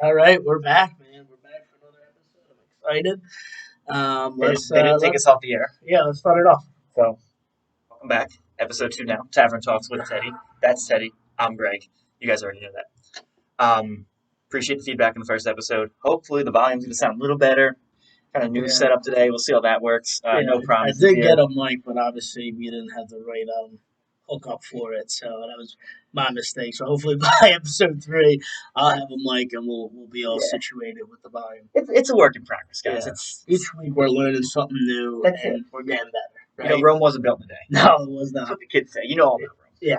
All right, we're back, man. We're back for another episode. I'm excited. They didn't take us off the air. Yeah, let's start it off. So, welcome back. Episode 2 now. Tavern Talks with Teddy. That's Teddy. I'm Greg. You guys already know that. Appreciate the feedback in the first episode. Hopefully, the volume's going to sound a little better. Kind of new setup today. We'll see how that works. No promises. I did here. get a mic, but obviously we didn't have the right hookup for it, so that was my mistake. So hopefully by episode 3, I'll have a mic and we'll be all situated with the volume. It's a work in progress, guys. Yeah. It's Each week we're learning something new and we're getting better. Right? Rome wasn't built in a day. No, it was not. That's what the kids say. You know all about Rome. Yeah.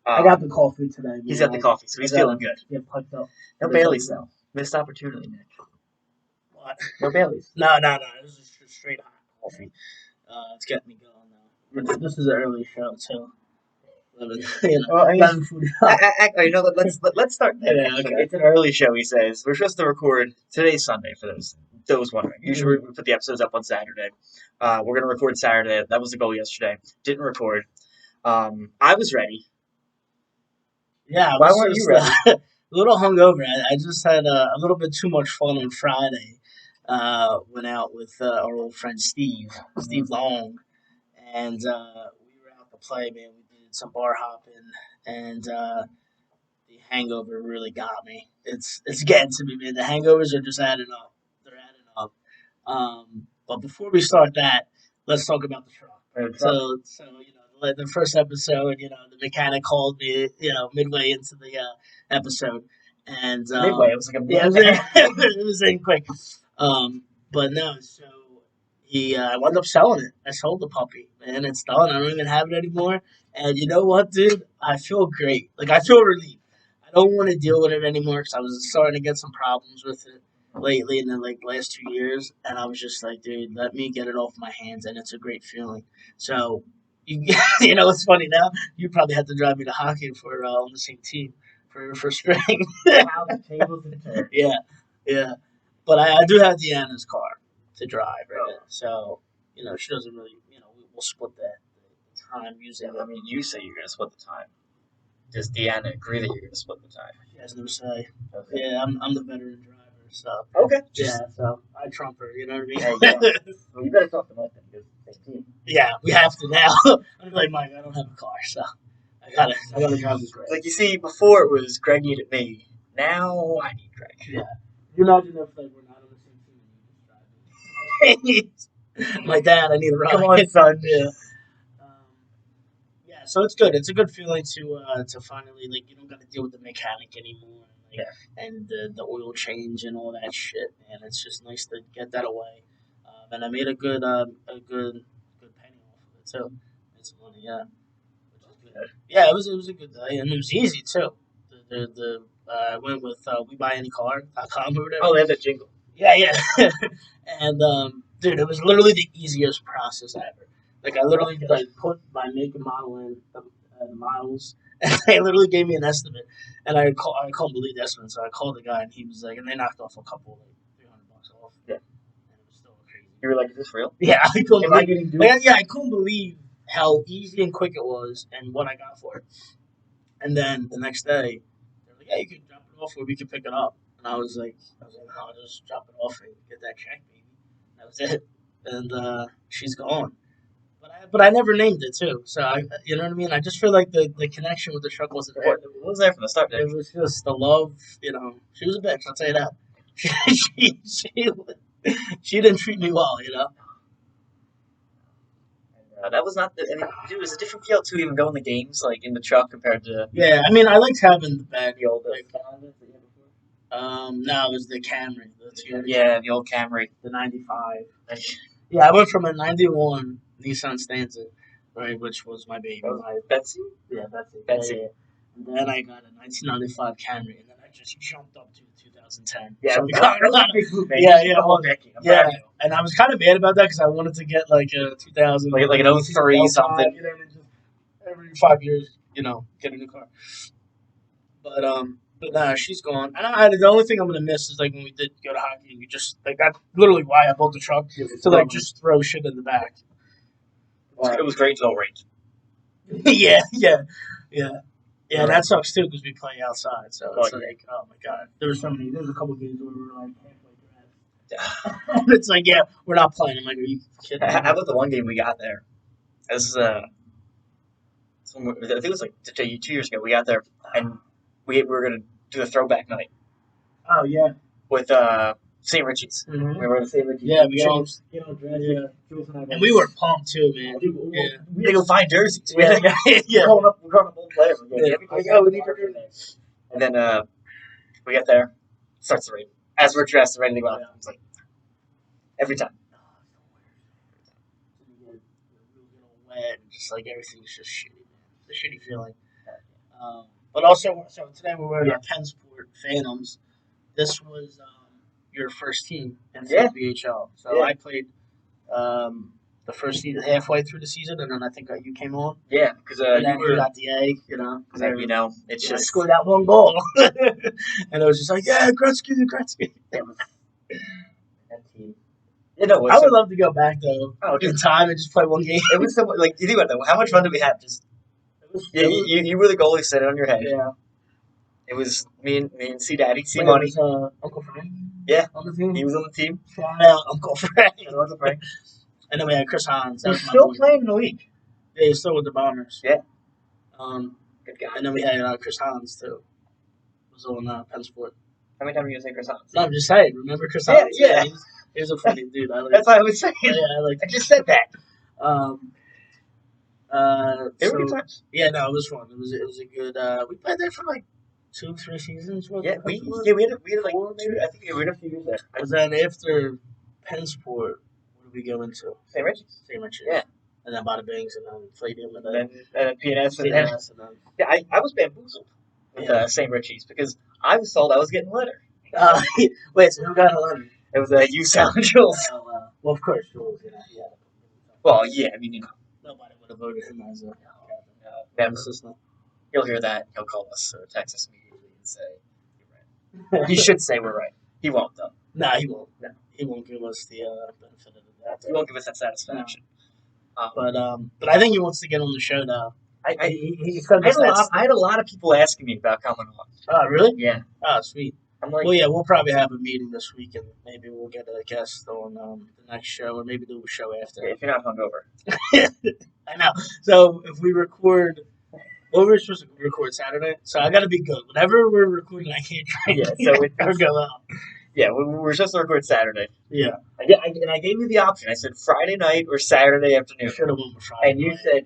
I got the coffee today. Man. He's got the coffee, so he's feeling good. Yeah, pumped up. No Baileys, though. Missed opportunity, Nick. What? No Baileys. No. This is just straight hot coffee. It's getting me going now. This is an early show, too. 11:40. Let's start there. Yeah, okay. It's an early show, he says. We're supposed to record today's Sunday for those wondering. Usually we put the episodes up on Saturday. We're going to record Saturday. That was the goal yesterday. Didn't record. I was ready. Yeah, why weren't you ready? A little hungover. I just had a little bit too much fun on Friday. Went out with our old friend Steve Long, and we were out to play. Man, we did some bar hopping, and the hangover really got me. It's getting to me, man. The hangovers are just adding up. They're adding up. But before we start that, let's talk about the truck. So the first episode, the mechanic called me, midway into the episode, and Midway, it was like a it was in quick. But no, so I wound up selling it. I sold the puppy, man. It's done. I don't even have it anymore. And you know what, dude? I feel great. Like, I feel relieved. I don't want to deal with it anymore because I was starting to get some problems with it lately in the last 2 years, and I was just like, dude, let me get it off my hands, and it's a great feeling. So. It's funny now. You probably had to drive me to hockey for on the same team for spring. Yeah. But I do have Deanna's car to drive, right? So she doesn't really. We'll split the time using. I mean, you say you're gonna split the time. Does Deanna agree that you're gonna split the time? She has no say. Okay. Yeah, I'm the veteran driver, so. Okay. Yeah, so I trump her. You know what I mean? Well, you better talk to Mike then, because same team. Yeah, we have to now. I'm like, Mike, I don't have a car, so I gotta drive this Greg. Like, you see, before it was Greg needed me. Now I need Greg. Yeah. You imagine if we're not on the same team and you just drive. My dad, I need a ride. Come on, son. Yeah. So it's good. It's a good feeling to finally, you don't got to deal with the mechanic anymore, and the oil change and all that shit. And it's just nice to get that away. And I made a good penny off of it too. It's money, yeah. Which is good. Yeah, it was a good day, and it was easy too. I went with WeBuyAnyCar.com or whatever. Oh, they have that jingle. Yeah. And dude, it was literally the easiest process ever. Like, I literally put my make and model in the miles, and they literally gave me an estimate. And I couldn't believe the estimate, so I called the guy, and he was like, and they knocked off a couple, $300 off. Yeah. And it was still crazy. You were like, is this real? Yeah, I couldn't Am I getting duped? I couldn't believe how easy and quick it was and what I got for it. And then the next day, they were like, yeah, you can drop it off or we can pick it up. And I was like, no, I'll just drop it off and get that check, baby. That was it. And she's gone. But I never named it too, so you know what I mean. I just feel like the connection with the truck wasn't there. It was there from the start. It was just the love, She was a bitch, I'll tell you that. She didn't treat me well, That was not. It was a different feel too. Even going the games in the truck compared to. Yeah, I mean, I liked having the bag. The old no, it was the Camry. The old Camry, the '95. Yeah, I went from a '91 Nissan Stanza, right, which was my baby. Betsy? Yeah, Betsy. Yeah. And then I got a 1995 Camry, and then I just jumped up to 2010. Yeah, Yeah, and I was kind of mad about that because I wanted to get a 2000, like an 03 something. You know, just every 5 years, get a new car. But nah, she's gone. And the only thing I'm gonna miss is when we did go to hockey, and we just that's literally why I bought the truck to just throw shit in the back. It was great to range. Yeah. Yeah, that sucks too because we play outside, so it's Oh, like, oh my god, there's a couple games where we were like halfway dressed, and it's like, yeah, we're not playing. I'm like, are you kidding How me? about the one game we got there? This is I think it was like 2 years ago. We got there and we were gonna do a throwback night Oh yeah, with St. Richie's. mm-hmm. We were at St. Richie's. Yeah, we should. Yeah. And we were pumped too, man. Yeah, We had to go find jerseys. yeah, yeah. We're calling up old players. Yeah. Like, oh, we need your jerseys. And then we get there, starts to rain. As we're dressed and ready to go out, it's like every time. Wet and just like everything's just shitty, man. It's a shitty feeling. But also, so today we're wearing our Pennsport Phantoms. This was your first team in the BHL. So I played the first season halfway through the season, and then I think you came on. Yeah, because and then you got the A, you know. It's I just scored that one goal, and it was just like, yeah, Gretzky. that team. You know, I would love to go back though, Oh, in time and just play one game. it was so like you think about that. How much fun did we have? Just you were the goalie sitting on your head. Yeah. It was me and C Daddy, C Wait, Money. it was, Uncle Frank. Yeah, on the team. he was on the team. Shout out Uncle Frank. Uncle Frank. And then we had Chris Hans. That He's was my still boy. playing in the league. Yeah, he's still with the Bombers. Yeah. Good guy. And then we had Chris Hans too. Was on Pennsport. How many times are you gonna say Chris Hans? No, I'm just saying. Remember Chris Yeah, Hans? yeah. He was a funny dude. I like. That's what I was saying. Yeah, I like. I just said that. They were good times. Yeah, no, it was fun. It was a good. We played there for like 2-3 seasons. Yeah, we had like two. I think we had a few years there. And then after Pennsport, what did we go into? St. Richie's. St. Richards. Yeah. And then Bada Bings, and then Palladium, and And then then PNS, and PNS, and then. yeah, I was bamboozled with St. Richie's because I was told I was getting a letter. Wait, so who got a letter? It was you, Sal, and Jules. Well, of course, Jules. Yeah. Well, yeah, I mean, Nobody would have voted him as a never. assistant. He'll hear that. He'll call us or text us immediately and say, "You're right." He should say we're right. He won't though. No, he won't. No. He won't give us the benefit of the doubt. He won't give us that satisfaction. But I think he wants to get on the show now. I had a lot of people asking me about coming on. Oh, really? Yeah. Oh, sweet. I'm like, Well, yeah, we'll probably have a meeting this week, and maybe we'll get a guest on the next show, or maybe do a show after. if you're not hungover. I know. So if we record, well, we're supposed to record Saturday, so I got to be good. Whenever we're recording, I can't drink. Yeah, so or go out. Yeah, we're supposed to record Saturday. Yeah. I gave you the option. I said Friday night or Saturday afternoon. Should have went with Friday. And you said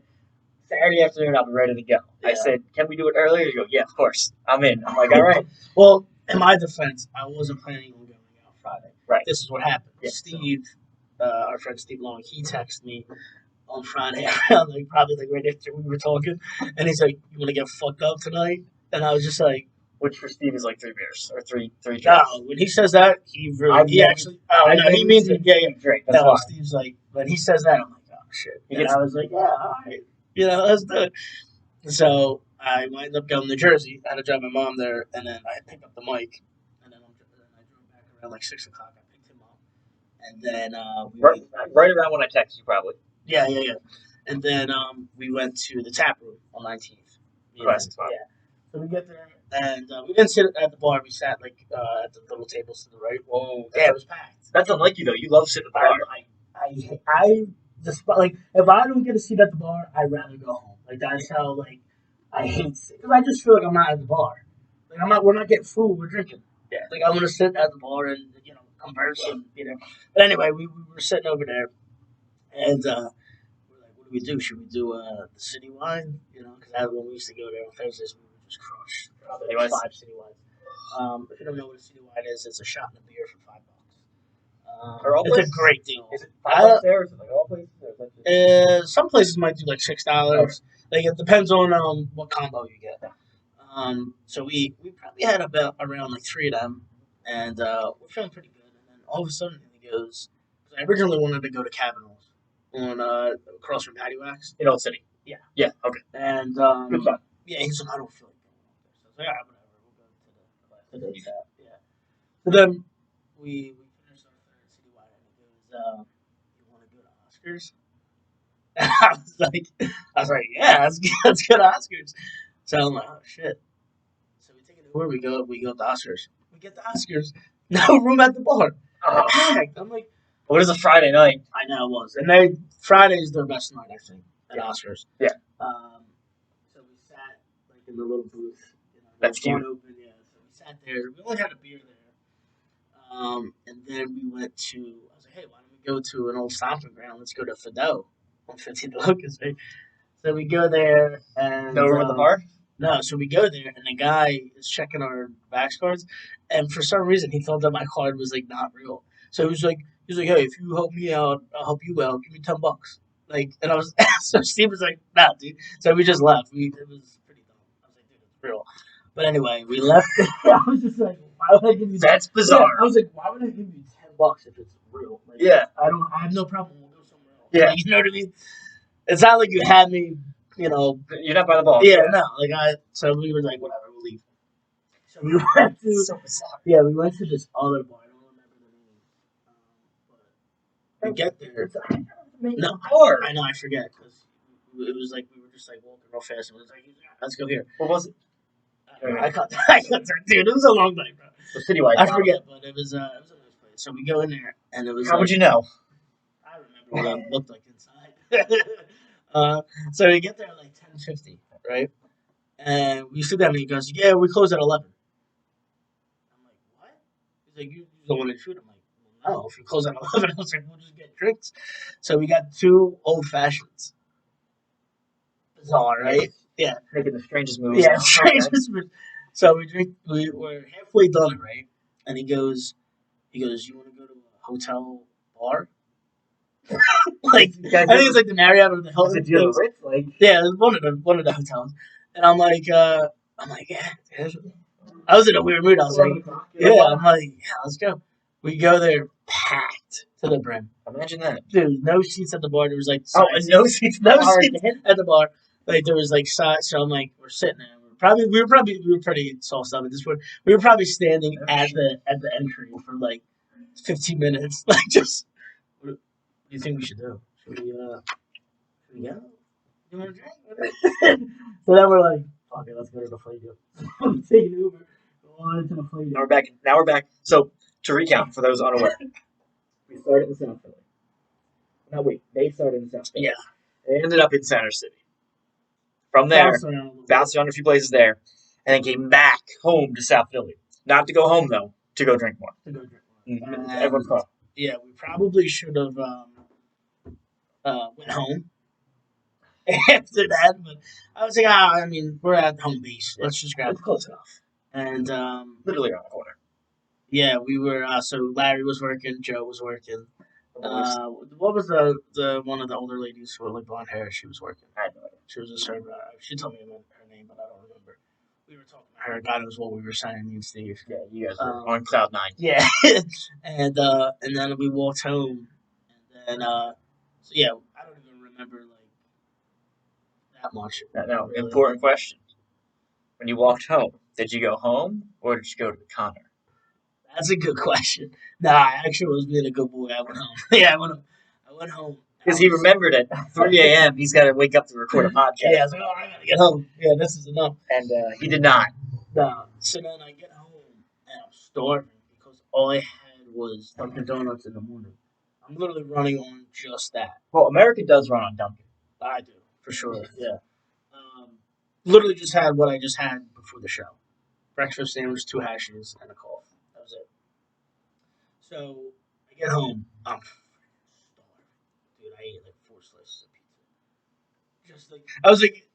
Saturday afternoon, I'll be ready to go. Yeah. I said, can we do it earlier? You go, yeah, of course. I'm in. I'm like, all right. Well, in my defense, I wasn't planning on going out Friday. Right. This is what happened. Yeah. Steve, our friend Steve Long, he texted me on Friday around probably right after we were talking, and he's like, "You want to get fucked up tonight?" And I was just like, which for Steve is like 3 beers or three drinks. No, when he says that, he actually. Oh no, he means it. Yeah. Drink. That's No, why. Steve's like, when he says that, I'm like, oh shit. And I was like, yeah, all right, let's do it. So I wound up going to Jersey. I had to drive my mom there, and then I picked up the mic, and then I drove back around like 6 o'clock. I picked him up, and then right around when I text you, probably. Yeah. And then we went to the tap room on 19th. Classic spot. Yeah. So we get there, and we didn't sit at the bar. We sat at the little tables to the right. Whoa. Yeah, it was packed. That's unlike you, though. You love sitting at the bar. I just like if I don't get a seat at the bar, I'd rather go home. Like that's how I hate sitting. Because I just feel like I'm not at the bar. Like we're not getting food. We're drinking. Yeah. Like I want to sit at the bar and converse and But anyway, we were sitting over there, and we're like, what do we do? Should we do the citywide? Because when we used to go there on Thursdays, we would just crush probably like 5 citywides. If you don't know what a citywide is, it's a shot and a beer for $5. It's a great deal. Is it $5 there? Or is it like all places? Some places might do like $6. Okay. Like it depends on what combo you get. So we probably had around like 3 of them, and we're feeling pretty good. And then all of a sudden he goes, because I originally wanted to go to Cavanaugh's on across from Patty Wax In Old City. Yeah. Yeah. Okay. and Good spot. yeah, he's like, I don't feel like going up there. So I was like, all right, whatever, we'll go to the tap. Yeah. So then we finished our third citywide, and it goes, you want to go to Oscars? I was like, yeah, let's go to Oscars. So I'm like, oh shit. So we take an Uber. We go to Oscars. We get to Oscars. No room at the bar. Oh, Packed. I'm like, what is a Friday night? I know it was, and Friday's their best night, I think, at Yeah. Oscars. Yeah. Um, so we sat like in the little booth. That's There was cute. one open, yeah. So we sat there. We only had a beer there. And then we went to. I was like, hey, why don't we go to an old stomping ground? Let's go to Fido on 15th Locust, right? So we go there, and No room at the bar? no, so we go there, and the guy is checking our Vax cards, and for some reason he thought that my card was like not real. So he was like, hey, if you help me out, I'll help you out. Give me $10. Like, and I was so Steve was like, nah, dude. So we just left. It was pretty dumb. I was like, dude, it's real. But anyway, we left. I was just like, why would I give you? That's Yeah, bizarre. I was like, why would I give you $10 if it's real? Like, Yeah. I have no problem. We'll go somewhere else. Yeah. Like, you know what I mean? It's not like you had me, you know. You're not by the ball. Yeah, no. So we were like, whatever, we'll leave. So we went to, So bizarre. yeah, we went to this other bar. I don't remember the name. But we get there. No, I know, I forget because it was like we were just like walking real fast and it was like, yeah, let's go here. What was it? I cut that, dude. It was a long night, bro. The citywide. I forget, but it was a nice place. So we go in there and it was. How would you know? I remember what it looked like inside. So we get there at like 10:50, right? And we sit down and he goes, yeah, we close at 11. I'm like, what? He's like, you don't want to shoot? I'm like, well, no, if you close at 11, I was like, we'll just get drinks. So we got 2 old fashions. Bizarre, right? Yeah. Making the strangest moves. Yeah, strangest. So we're halfway done, right? And he goes, you want to go to a hotel bar? Like, I think it's like the Marriott or the Was Hilton. it deal Ritz? Like, Yeah, it was one of the hotels. And I'm like, yeah. I was in a weird mood. I was like, yeah. I'm like, yeah, let's go. We go there, packed to the brim. imagine that. Dude, no seats at the bar. There was like Oh, and no seats. no seats at the bar. Like there was like sides. So I'm like, we're sitting there. We were pretty sauced up at this point. We were probably standing at the entry for like 15 minutes. Like just, what do you think we should do? Should we go? You want a drink? So then we're like, fuck it, let's go to the Play-Doh. I'm taking Uber. Go on into the Play-Doh. Now we're back. So to recount for those unaware, we started in South Philly. No, wait, they started in South Philly. Yeah. They ended up in Center City. From there, bounced around a few places there, and then came back home to South Philly. Not to go home though, to go drink more. To go drink more. Everyone's car. Yeah, we probably should have went home after that, but I was like, I mean, we're at home base. Let's just grab It's close enough. And Literally around the corner. yeah, we were. So Larry was working, Joe was working. What was the one of the older ladies with like blonde hair? She was working. I had no idea. She was a server. She told me her name, but I don't remember. We were talking to her. God knows what we were saying, me and Steve. Yeah, you guys were on cloud 9. Yeah, and then we walked home, and then so yeah, I don't even remember like that much. Now, really. important question. When you walked home, did you go home or did you go to the Connor? That's a good question. Nah, I actually was being a good boy. I went home. Yeah, I went home. Because he remembered at 3 a.m. he's got to wake up to record a podcast. Yeah, I was like, oh, I gotta get home. Yeah, this is enough. And he did not. Nah. So then I get home and I'm starving because all I had was Dunkin' Donuts in the morning. I'm literally running on just that. Well, America does run on Dunkin'. I do, for sure. Yeah. Literally just had what I just had before the show: breakfast sandwich, 2 hashes, and a coffee. That was it. So I get home. I'm starved, dude. I ate like 4 slices of pizza. Just like I was like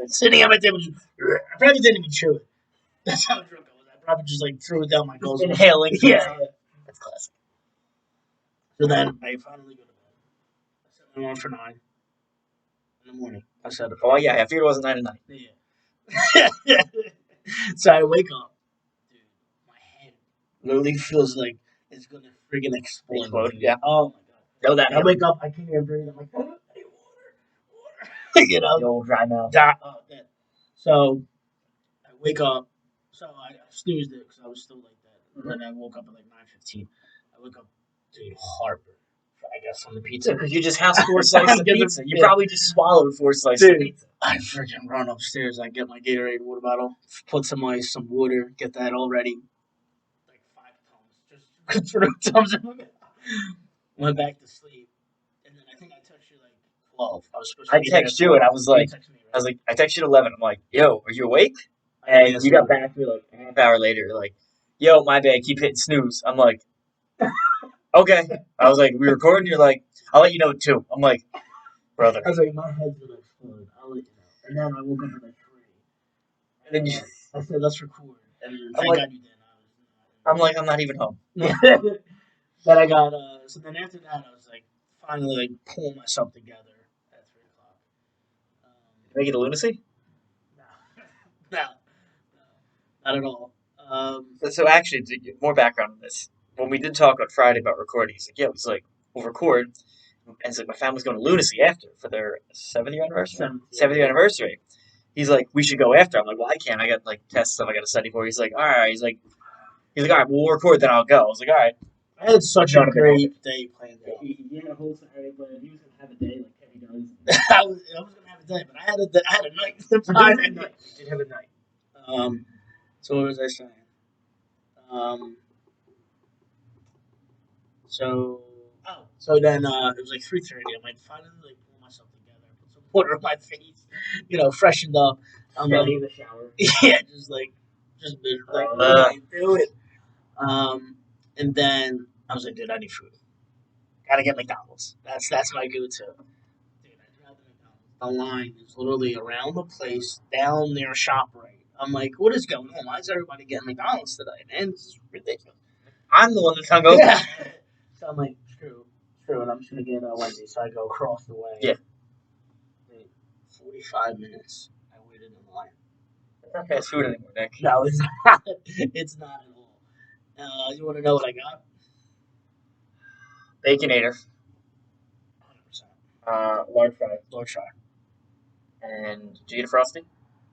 sitting at my table. I probably didn't even chew it. That's how drunk I was. I probably just like threw it down my nose. Inhaling. Yeah, that's classic. So then I finally go to bed. I set my alarm for 9 in the morning. I said it. Oh, yeah, I figured it wasn't 9 to 9. Yeah. So I wake up, dude. My head literally feels like it's gonna friggin' explode. Yeah. Oh my god. Know that. I wake up, I can't even breathe. I'm like, I need water. You know. The old dry mouth. That. So I wake up. So I snoozed it because I was still like that. And then I woke up at like 9:15. I wake up, dude, heartburn I guess on the pizza. Because you just house 4 slices of Get the- pizza. You yeah. probably just swallowed 4 slices of Dude, pizza. I freaking run upstairs. I get my Gatorade water bottle, put some ice, some water, get that all ready. Like 5 tums, just threw tums in my mouth. Went back to sleep, and then I think I texted you like 12. I was supposed to I be there at text you and I 12. was You like, texted me, I right? was like, I texted you at 11. I'm like, yo, are you awake? I think And that's you got what- back to me like a half hour later. You're like, yo, my bad, keep hitting snooze. I'm like, okay. I was like, we recording? You're like, I'll let you know at 2. I'm like, brother. I was like, my head's gonna explode. I'll let you know. And then I woke up at like 3. And then you, I said, let's record. And I'm thank like, God you did. I'm like, I'm not even home. Then I got so then after that I was like finally like pulling myself together at 3 o'clock. Make it a lunacy? No, no, not at all. So actually, to get more background on this, when we did talk on Friday about recording, he's like, yeah, it's like, we'll record. And it's like, my family's going to lunacy after for their 7th-year anniversary? Seventh, yeah. 7th-year anniversary. He's like, we should go after. I'm like, well, I can't. I got like test stuff I got to study for. He's like, all right. He's like, all right, we'll record, then I'll go. I was like, all right. I had such a None of it great day planned out. He had a whole Saturday plan. He was gonna have a day like Kenny does. I was gonna have a day, but I had a night. Friday night. He did have a night. So what was I saying? Um, so then it was like 3:30. I'm like finally like pull myself together, put some water on my face, freshened up. I'm like, in the shower. yeah, just like what am I doing? And then I was like, dude, I need food. Gotta get McDonald's. That's my go-to. Dude, I drive to McDonald's. The line is literally around the place, down near ShopRite. I'm like, what is going on? Why is everybody getting McDonald's today, man? This is ridiculous. I'm the one that's hungover. Yeah. So I'm like, screw, and I'm just gonna get Wendy's. So I go across the way. Yeah. Wait, 45 minutes. I waited in line. It's not fast food anymore, Nick. No, it's not. It's not at all. You want to know what I got? Baconator, 100%. large fry, Large fry. and did you get a frosty?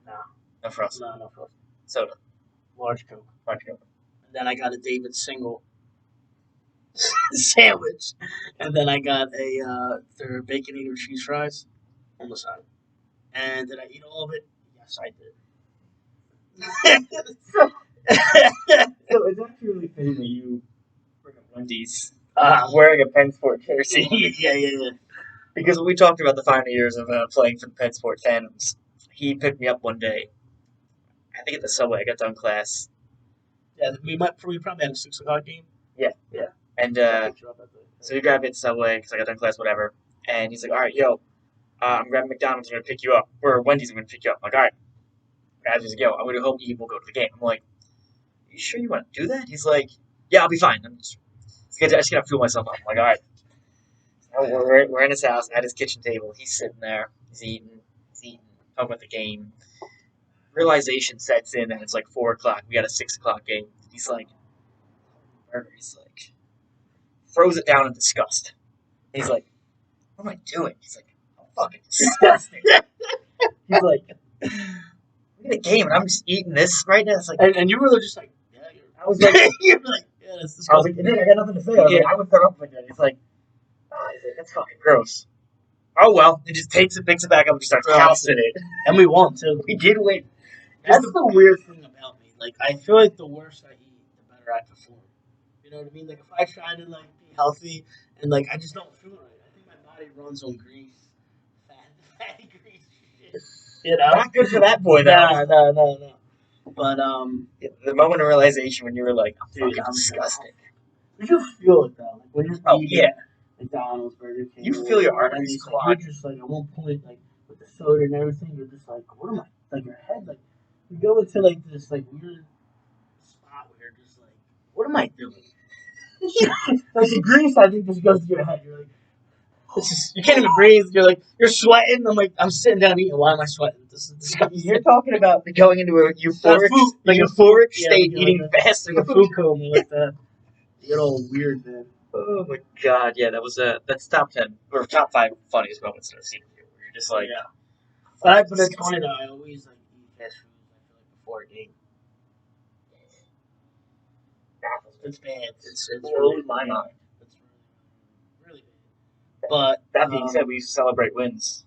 No. No frosty. No Frosty. Soda. Large Coke. Large Coke. And then I got a David single sandwich. And then I got their Baconator cheese fries on the side. And did I eat all of it? Yes, I did. So it's actually really fitting that you bring up Wendy's Wearing a Penn Sport jersey. yeah. Because when we talked about the final years of playing for the Penn Sport Phantoms, he picked me up one day. I think at the subway. I got done class. Yeah, we probably had a 6 o'clock game. And so he grabbed me at the subway because I got done class, whatever. And he's like, all right, yo, I'm grabbing McDonald's. I'm going to pick you up. Or Wendy's, I'm going to pick you up. I'm like, all right. And he's like, yo, I'm going to home eat. We'll go to the game. I'm like, you sure you want to do that? He's like, yeah, I'll be fine. I just got to fuel myself up. I'm like, all right. So we're in his house at his kitchen table. He's sitting there. He's eating, talking about the game. Realization sets in and it's like 4 o'clock. We got a 6 o'clock game. He's like, throws it down in disgust. He's like, what am I doing? He's like, I'm fucking disgusting. He's like, look at the game and I'm just eating this right now. It's like, And you were just like, yeah. I was like, you were like, yeah, that's I was disgusting. like, I got nothing to say. I was like, I would throw up like that. He's like, that's fucking gross. Oh well, he just takes it, picks it back up, and just starts housing it. And we won too. We did win. That's the weird thing about me. Like, I feel like the worse I eat, the better I perform. You know what I mean? Like, if I try to like be healthy and like I just don't feel right, I think my body runs on grease, fatty grease shit. You know, Not good for that boy, though. No. But The moment of realization when you were like, I'm Dude, fucking I'm disgusting. you feel it though. Like when you're Oh, eating yeah. McDonald's, Burger King, You feel your or arteries Wendy's, like, clog. you're just like at one point, like with the soda and everything, you're just like, what am I? Like your head, like you go into like this like weird spot where you're just like, what am I doing? Like the grease, I think just goes to your head. You're like, you can't even breathe. You're like, you're sweating. I'm like, I'm sitting down eating. Why am I sweating? This is disgusting. You're talking about going into a euphoric, yeah, state, like eating fast like a food coma, like that. You get all weird, man. Oh my god, yeah, that's top 10 or top 5 funniest moments in a season. Where you're just like, Yeah. But it's funny though. I always like eat fast food. I feel like before a game. It's bad. It's blows my mind. It's really bad. But That being said, we used to celebrate wins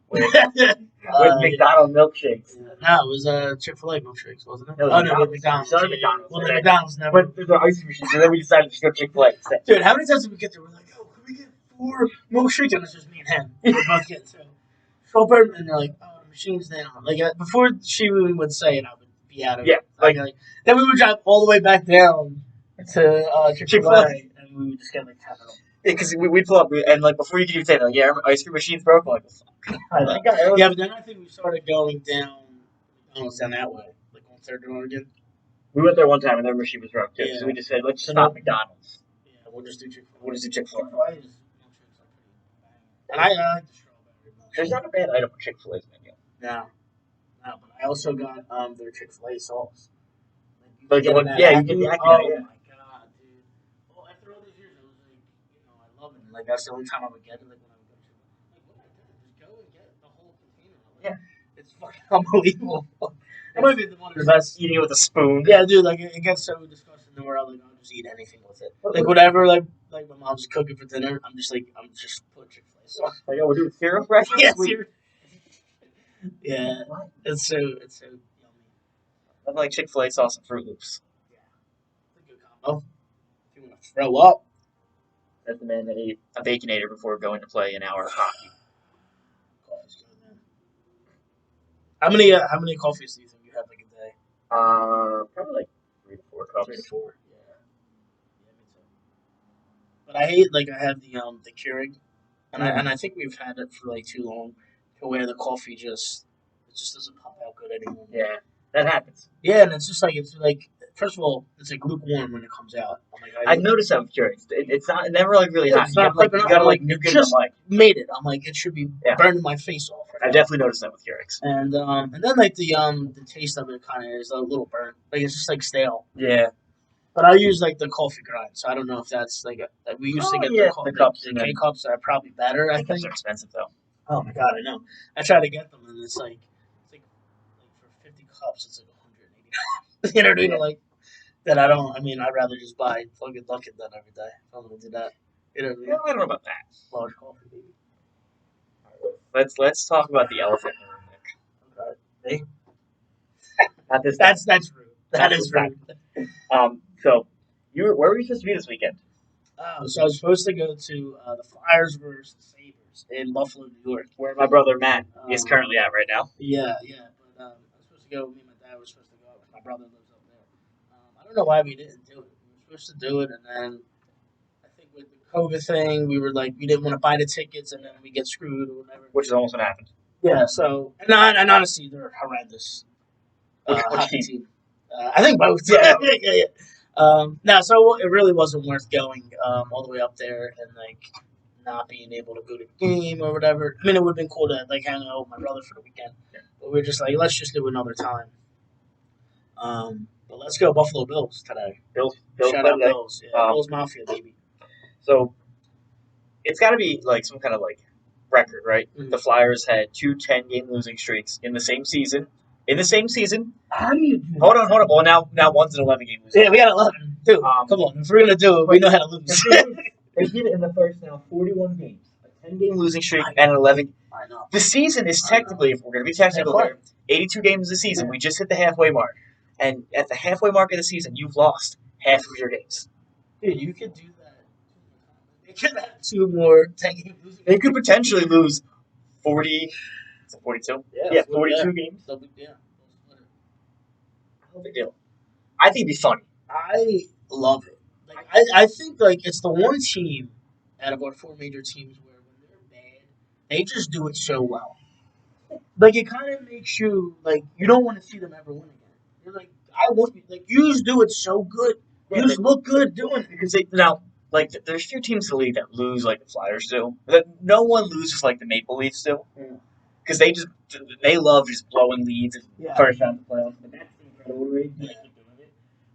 with with McDonald's milkshakes. no, it was Chick-fil-A milkshakes, wasn't it? No, Oh no, with McDonald's. Started McDonald's. Well, the McDonald's never. But there's an ice cream machine, so then we decided to go Chick-fil-A instead. Dude, how many times did we get there? We're like, yo, can we get 4 milkshakes? And it's just me and him. We're both getting so. Strawberry, and they're like, oh, the machine's down. Like, before she even would say it, I would be out of it. Like, then we would drive all the way back down to Chick-fil-A, and we would just get like 10 of them. Yeah, because we'd pull up, and like before you could even say, like, yeah, our ice cream machine's broken. Like, fuck. Yeah, but then I think we started going down, almost down that way, like on 3rd and Oregon. We went there one time, and their machine was broke too. Yeah. So we just said, let's just stop McDonald's. Yeah, we'll just do Chick-fil-A. We'll just do Chick-fil-A. Chick-fil-A is milkshakes are pretty banging. And I like the strawberry milkshake. There's not a bad item on Chick-fil-A's menu. No, but I also got their Chick-fil-A sauce. Like, you you get the Happy oh Meal, yeah. my god, dude! Well, after all these years, I was like, I love it. Like that's the only time I would get it. Like when I would go to, like, what I did, just go and get the whole container. Like, it's fucking unbelievable. It might be the one The best eating it with a spoon. Yeah, dude. Like it gets so disgusting to where I'm like, I'll just eat anything with it. Like whatever, like my mom's cooking for dinner. I'm just put Chick-fil-A sauce. Like, oh, we're doing cereal for breakfast? Yeah, seriously. Yeah, it's so yummy. I like Chick-fil-A sauce and Fruit Loops. It's a good combo. If you want to throw up. That's the man that ate a Baconator before going to play an hour of hockey. Coffee's good, man. How many coffees do you think you have like a day? Probably like 3 to 4 cups. 3 to 4. Yeah, me too. But I hate like I have the Keurig, and I think we've had it for like too long, to where the coffee it just doesn't pop out good anymore. Yeah, that happens. Yeah, and it's like first of all, it's like lukewarm when it comes out. I'm like, I noticed that with Keurig. It's not never like really hot. It's not you gotta like you nuke it. just Like, made it. I'm like, it should be burning my face off. I definitely noticed that with Keurigs. And then like the taste of it kind of is a little burnt. Like it's just like stale. Yeah. But I use like the coffee grind, so I don't know if that's like we used to get the cups. The K cups are probably better. I think they're expensive though. Oh my god, I know. I try to get them, and it's like for 50 cups, it's like $180. You know what I mean? Like that. I'd rather just buy fucking Dunkin' then every day. If I'm gonna do that. You know what I mean? Yeah, I don't know about that. Large coffee, baby. Let's talk about the elephant in the room, Nick. Not this. That's rude. That is rude. So where were you supposed to be this weekend? So I was supposed to go to the Flyers versus the Sabres in Buffalo, New York. Where my brother Matt is currently at right now. Yeah. But I was supposed to go. Me and my dad were supposed to go because my brother lives up there. I don't know why we didn't do it. We were supposed to do it, and then I think with the COVID thing, we were like we didn't want to buy the tickets, and then we get screwed or whatever. Which is almost what happened. Yeah. So and honestly, they're horrendous. Which hockey team? I think both. Yeah. No, so it really wasn't worth going all the way up there and like not being able to go to the game or whatever. I mean, it would have been cool to like hang out with my brother for the weekend, but we were just like, let's just do another time. But let's go Buffalo Bills today. Bills Shout out Bills, Bills Mafia, baby. So it's got to be like some kind of like record, right? Mm-hmm. The Flyers had 2 10-game losing streaks in the same season. How do you do Hold on. Well, now one's an 11-game losing. Yeah, we got 11. Dude, come on. If we're gonna do it, we know how to lose. They did it in the first 41 games. A 10-game losing streak and an 11. I know. The season is technically, if we're going to be technical here, 82 games of the season. We just hit the halfway mark. And at the halfway mark of the season, you've lost half of your games. Dude, you could do that. They could have 2 more 10-game losing. They could potentially lose 40. Is it 42? Yeah, 42 games. Yeah. No big deal. I think it'd be funny. I love it. Like I think like it's the one team out of our 4 major teams where when they're bad, they just do it so well. Like it kind of makes you like you don't want to see them ever win again. You're like I want like you just do it so good. You just look good doing it because like there's few teams in the league that lose like the Flyers do. No one loses like the Maple Leafs do. Because they love just blowing leads and first round of the playoffs. But that's incredible to me.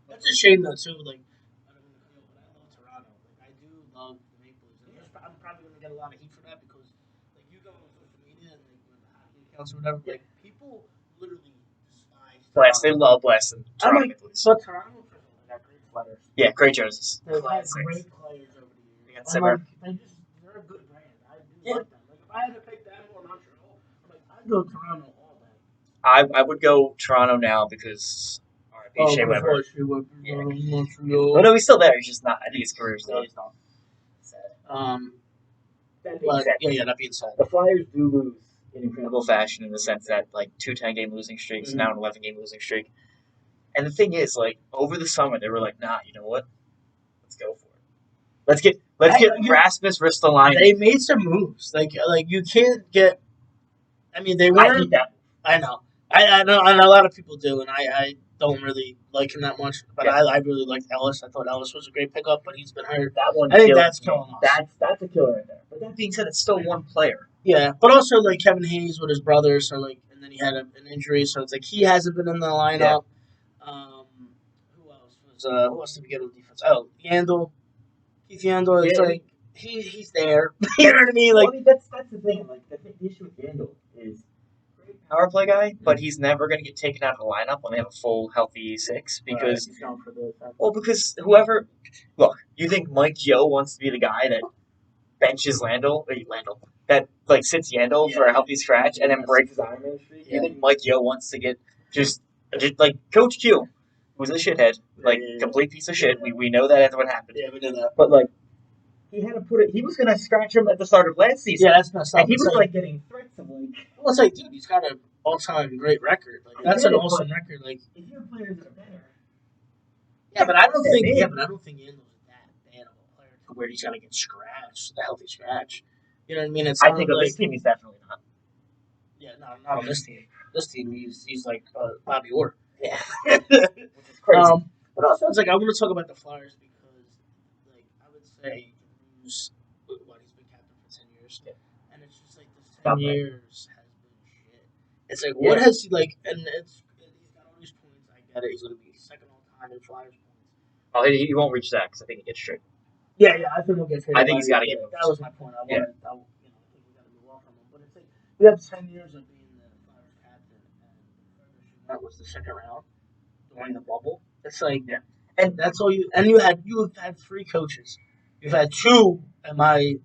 That's a shame though too. Like I love Toronto. Like I do love the Maple Leafs. I'm probably gonna get a lot of heat for that because like you go on social media and like with the hockey accounts or whatever, like people literally despise Blast. They love blasting Toronto Maple Leafs. But Toronto got great players. Yeah, great jerseys. They've had great players over the years. They got Simmer. They're a good brand. I like them. Like if I had to pick them or Montreal, I'm like I'd go Toronto all day. I would go Toronto now because R.I.P. Shea Weber. Yeah. Montreal. Well, no, he's still there. He's just not. I think his career's Yeah, done. he's not. Sad. That being But said, yeah, that being said, the Flyers do lose in Incredible fashion in the sense that like 2 10-game losing streaks, Mhm. now an 11-game losing streak. And the thing is, like over the summer, they were like, "Nah, you know what? Let's go for it. Let's get Rasmus Ristolainen." they made some moves. Like you can't get. I mean, they I weren't. hate that. I know. I know. I know a lot of people do, and I don't really like him that much. But Yeah. I really liked Ellis. I thought Ellis was a great pickup, but he's been hurt. that one. I think kills that's me. killing us. That's a killer right there. But that being said, it's still one player. Yeah, but also like Kevin Hayes with his brother, so like, and then he had an injury, so it's like he hasn't been in the lineup. Who else was? Who else did we get on defense? Oh, Yandel, Keith Yandel. It's Yeah. like he's there. You know what I mean? Like, Well, I mean, that's the thing. Like the issue with Yandel is Great power play guy, but he's never going to get taken out of the lineup when they have a full healthy six because he's going for the. because whoever look, you think Mike Yeo wants to be the guy that benches Landel that like sits Yandel for a healthy scratch and then breaks his Ironman streak. Yeah. You think Mike Yeo wants to get just like Coach Q, who's a shithead, like complete piece of shit. We know that that's what happened. Yeah, we know that. But like he had to put it. He was going to scratch him at the start of last season. Yeah, that's messed up. And he It's was like getting threats of like. well, it's like, dude, he's got an all-time great record. Like that's an awesome record. Like, if your players are better, yeah, but I don't think. big. Yeah, but I don't think Yandel's that bad of a player to where he's gonna get scratched, a healthy scratch. You know what I mean? It's I not think on like, this team he's definitely not. yeah, no, not on this team. This team, he's like Bobby Orr. Yeah. Which is crazy. But also, it's like I want to talk about the Flyers because, like, I would say Giroux's what he's been captain for 10 years, and it's just like this 10 years has been shit. It's like what has he like? And he's got all these points. I get it. He's gonna be second all time in Flyers points. Oh, he won't reach that because I think he gets straight. Yeah, I think we'll get traded. I think he's gotta get moved. That was my point. I Yeah. think we got to move on from him. But it's like we have 10 years of being the Flyers captain, and that was the second round during the bubble. It's like, and that's all you. And you've had 3 coaches. You've had 2 at my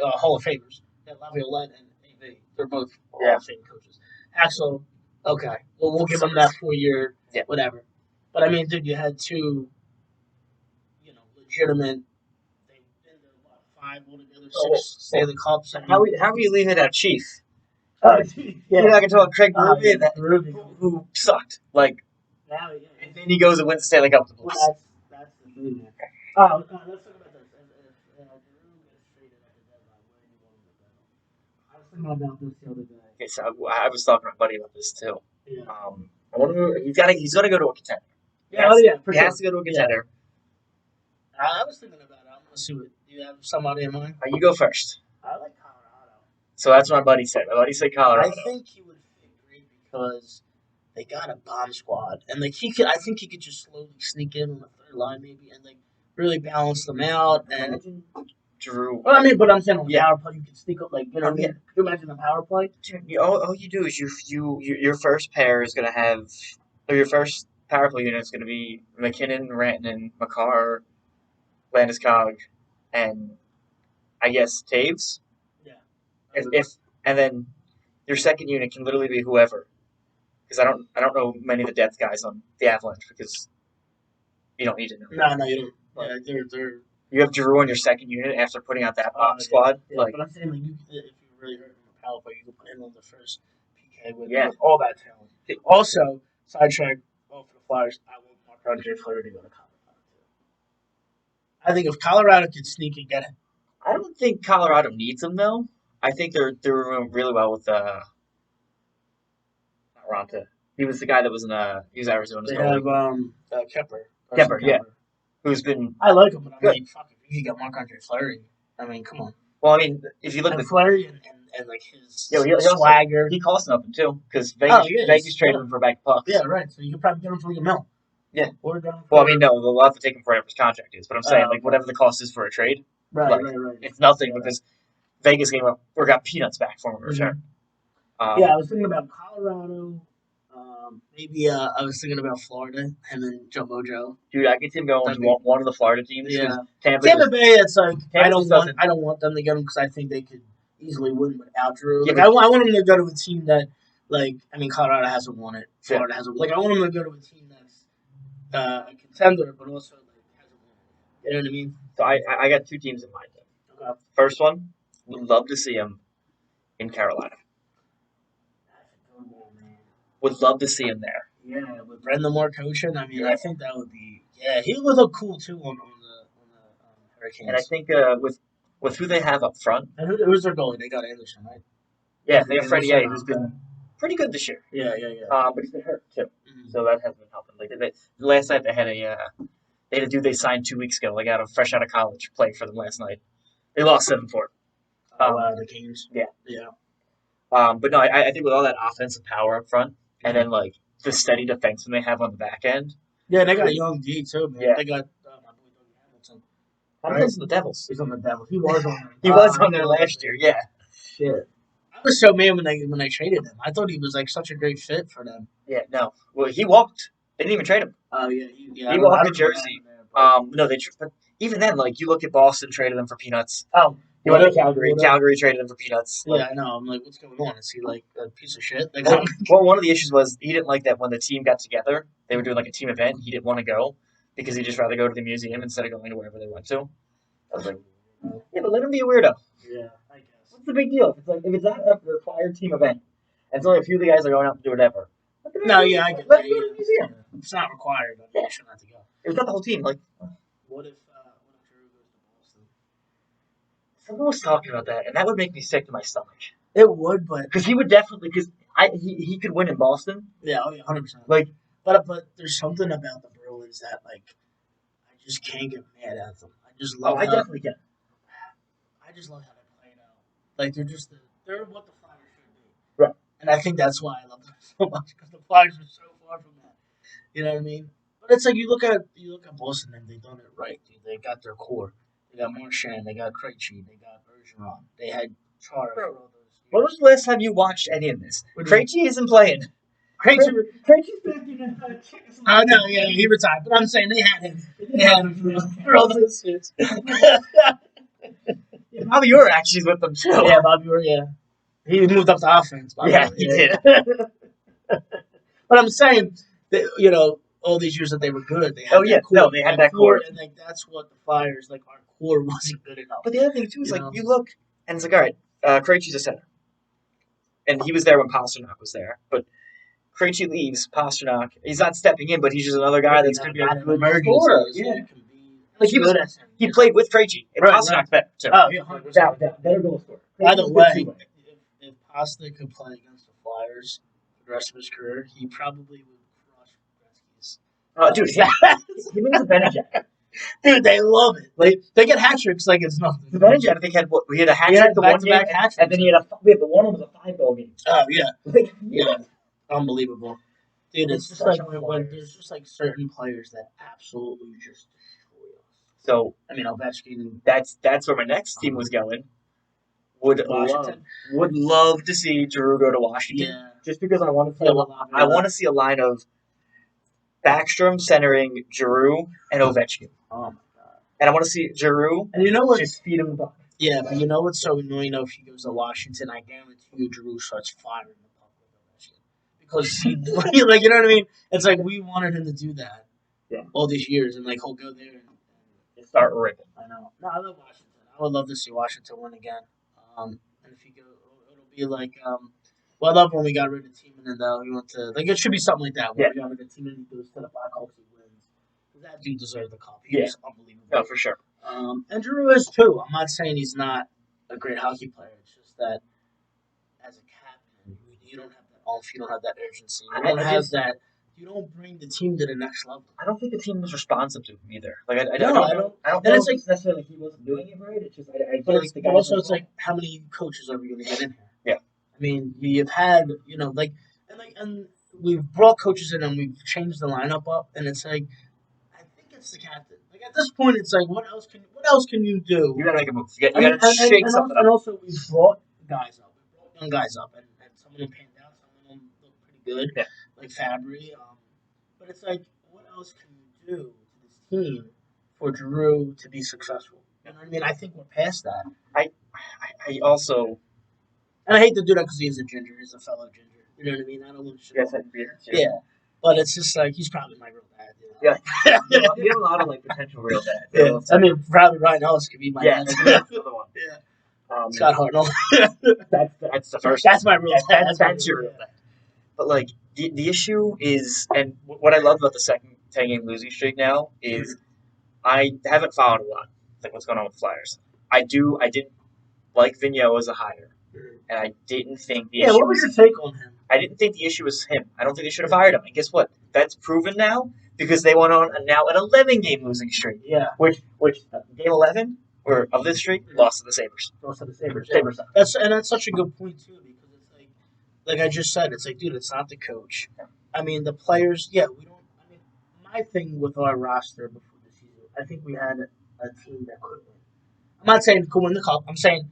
Hall of Famers. You had Laviolette and AV. They're both Hall of Fame coaches. Axel, okay, well we'll give him that 4-year, whatever. But I mean, dude, you had 2, legitimate. They've been to 5 altogether, 6 Stanley Cups. How are you leaving out Chief? Yeah. You're not gonna talk Craig Berube, Berube. who sucked. Like, Now, and then he goes and wins the Stanley Cup with the Blues. that's the thing, man. Let's talk about this. If Giroux gets traded at the deadline, where do you want him to go? I was thinking about this the other day. Okay, so I was talking to my buddy about this too. Yeah. I wonder he's got to go to a contender. For He sure. has to go to a contender. I was thinking about it. I'm gonna see what you have somebody in mind. You go first. I like Colorado. So that's what my buddy said. My buddy said Colorado. I think he would fit great because they got a bomb squad, and like I think he could just slowly sneak in on the third line maybe, and like really balance them out. And Imagine Giroux. well, I mean, but I'm saying on the power play, you can sneak up like what I mean. Can you imagine the power play? All you do is your first pair is gonna have, or your first power play unit is gonna be McKinnon, Rantanen, Makar, Landeskog, and I guess Taves. Yeah. If and then your second unit can literally be whoever, because I don't know many of the depth guys on the Avalanche because you don't need to know. No, you don't. Yeah, they're. You have Giroux on your second unit after putting out that bomb squad. Yeah, Like, but I'm saying, like, if you really hurt him in the power play, you can put him on the first PK with all that talent. Also, sidetrack for the Flyers, I want Marc-Andre Fleury to go to Colorado too. I think if Colorado could sneak and get him, I don't think Colorado needs him though. I think they're doing really well with not Ronta. He was the guy that was in he was Arizona's they goalie. have Kemper. Kemper, yeah. Who's been I like him, but I'm good. like, fuck, if you got Marc-Andre Fleury, I mean, come on. Well, I mean, if you look at And Fleury and like his he also- swagger. he costs nothing too because Vegas traded him for back bucks. Yeah, right. So you could probably get him for like $1 million. Yeah. Or down Well, I mean, no, they'll have to take him for whatever his contract is. But I'm saying, like, whatever the cost is for a trade, right. it's nothing because Vegas gave up or got peanuts back for him in return. Yeah, I was thinking about Colorado. Maybe I was thinking about Florida, him and Jumbo Joe. Dude, I could see him going to one of the Florida teams. Yeah. Tampa Bay, it's like I don't doesn't- want them to get him because I think they could easily win without Giroux. Yeah, Like I want him to go to a team that, like, I mean, Colorado hasn't won it, Florida hasn't. Like I want him to go to a team that's a contender, but also like hasn't won it. You know what I mean? So I got two teams in mind. Okay. First one, would love to see him in Carolina. That's a good one, man. Would love to see him there. Yeah, with Brendan Moore coaching, I mean, Yeah. I think that would be. Yeah, he would look cool too on the Hurricanes. And I think with who they have up front, And who's their goalie? They got Anderson, right? yeah, they have Yeah, Freddie Anderson, A, who's been pretty good this year. Yeah. But he's been hurt too, Mhm. so that hasn't been helping. Like the last night they had a dude they signed 2 weeks ago, like fresh out of college, play for them last night. They lost 7-4. The Kings. Yeah. Yeah. But no, I think with all that offensive power up front, and then like the steady defenseman they have on the back end. Yeah, they got a young D too, man. Yeah. They got my boy Dougie Hamilton. Hamilton's the Devils. He's on the Devils. He was on there. He was on there last year. Yeah. Shit. I was so mad when they traded him. I thought he was like such a great fit for them. Yeah. No. Well, he walked. They didn't even trade him. Oh yeah, He walked to Jersey. No, but even then, like you look at Boston traded him for peanuts. Oh, He went to Calgary. Calgary traded him for peanuts. Yeah, I know. I'm like, what's going on? Is he like a piece of shit? Like, Well, one of the issues was he didn't like that when the team got together, they were doing like a team event. He didn't want to go because he'd just rather go to the museum instead of going to wherever they went to. I was like, yeah, but let him be a weirdo. Yeah, I guess. What's the big deal? If it's not a required team event, and it's only a few of the guys are going out to do whatever. No, yeah, I get Let's that. go to the museum. It's not required. I mean, you shouldn't have to go. It was not the whole team. Like, What if Drew goes to Boston? someone was talking about that, and that would make me sick to my stomach. It would, but Because he would definitely, he could win in Boston. yeah, 100%. Like, But there's something about the Bruins that like I just can't get mad at them. I just love. I definitely can. I just love how they play it out. Like they're what the Flyers should be. Right. And I think that's why I love them so much because the Flyers are so far from that. You know what I mean? But it's like you look at Boston and they've done it right. Dude. They got their core. They got Marchand. They got Krejci. They got Bergeron. They had Chara for all those years. When was the last time you watched any of this? What do you mean? Krejci isn't playing. Krejci's back in Oh no, yeah, he retired. But I'm saying they had him. They had him for all those years. Bobby Orr actually is with them too. Yeah, Bobby Orr, yeah. He moved up to offense. Bobby Yeah, Orr, he did. But I'm saying that, all these years that they were good, they had Oh, yeah. No, they had that core. And like that's what the Flyers, like our core wasn't good enough. But the other thing too is You like know? you look and it's like, all right, Krejci's a center, and he was there when Pasternak was there. But Krejci leaves, Pasternak. He's not stepping in, but he's just another guy that's going to be a good scorer. Yeah, like he played with Krejci, and Right, Pasternak's better too. Oh, yeah, 100%. Without doubt, better goal scorer. By the Krejci's way, good two-way. if Pasta could play against the Flyers for the rest of his career, he probably would crush Gretzky's. Dude, he means a Benajak. Dude, they love it. They get hat tricks like it's nothing. The Benajak, I think we had a hat He had trick the one game, back-to-back hat and then he had the one was a 5-goal game. Oh yeah, Like, yeah, unbelievable. Dude, it's just like Such a when Flyers. there's just like certain players that absolutely just destroy us. So I mean, Ovechkin. that's where my next team was going. Washington. Would love to see Giroux go to Washington. Yeah. Just because I want to see Yeah, well, I want to see a line of Backstrom centering Giroux and Ovechkin. Oh my god. And I want to see Giroux And you know what? just feed him the puck. Yeah, but you know what's so annoying though? If he goes to Washington, I guarantee you, Giroux starts firing the puck with Ovechkin because he, like, you know what I mean? It's like we wanted him to do that. Yeah. All these years, and like he'll go there and Start ripping. I know. No, I love Washington. I would love to see Washington win again. And if he go, it'll be like, well, I love when we got rid of Tiemann though. He went to like it should be something like that. Where we got rid of Tiemann, he goes to the Blackhawks, he wins. 'Cause that dude deserved the cup. He was unbelievable. No, for sure. And Giroux is too. I'm not saying he's not a great hockey player. It's just that as a captain, you don't have that oomph, you don't have that urgency, you don't have that. You don't bring the team to the next level. I don't think the team was responsive to him either. Like I No, don't I know. don't. I don't And know it's if like- it's necessarily he wasn't doing it right. It's just I But, feel like the guy. also, it's like how many coaches are we going to get in here? Yeah. I mean, you've had and we've brought coaches in and we've changed the lineup up, and it's like I think it's the captain. Like at this point, it's like what else can you do? you gotta make a move. You I mean, gotta shake something and up. also we've brought guys up. We brought young guys up, and some of them panned out. Some of them look pretty good, Yeah. like Fabry. But it's like, what else can you do to this team for Giroux to be successful? You know what I mean? I think we're past that. I also And I hate to do that because he's a ginger. He's a fellow ginger. You know what I mean? I don't want to You guys had beards. Yeah. But it's just like, he's probably my real dad. Yeah. You have a lot of like potential real dads. Yeah. I mean, probably Ryan Ellis could be my Yeah, dad. that's another one. Yeah. Scott Hartnell. That's the first. That's my real dad. That's your real dad. But like the issue is, and what I love about the second 10-game losing streak now is I haven't followed a lot like what's going on with the Flyers. I didn't like Vigneault as a hire, and I didn't think the issue. What was your take on him? I didn't think the issue was him. I don't think they should have hired him. And guess what? That's proven now because they went on now an 11-game losing streak. Yeah. Which game 11 or of this streak lost to the Sabres. Lost to the Sabres. Sabres. That's such a good point too, because it's like I just said, it's like, dude, it's not the coach. I mean, the players. Yeah, we don't. I mean, my thing with our roster before the season, I think we had a team that could win. I'm not saying could win the cup. I'm saying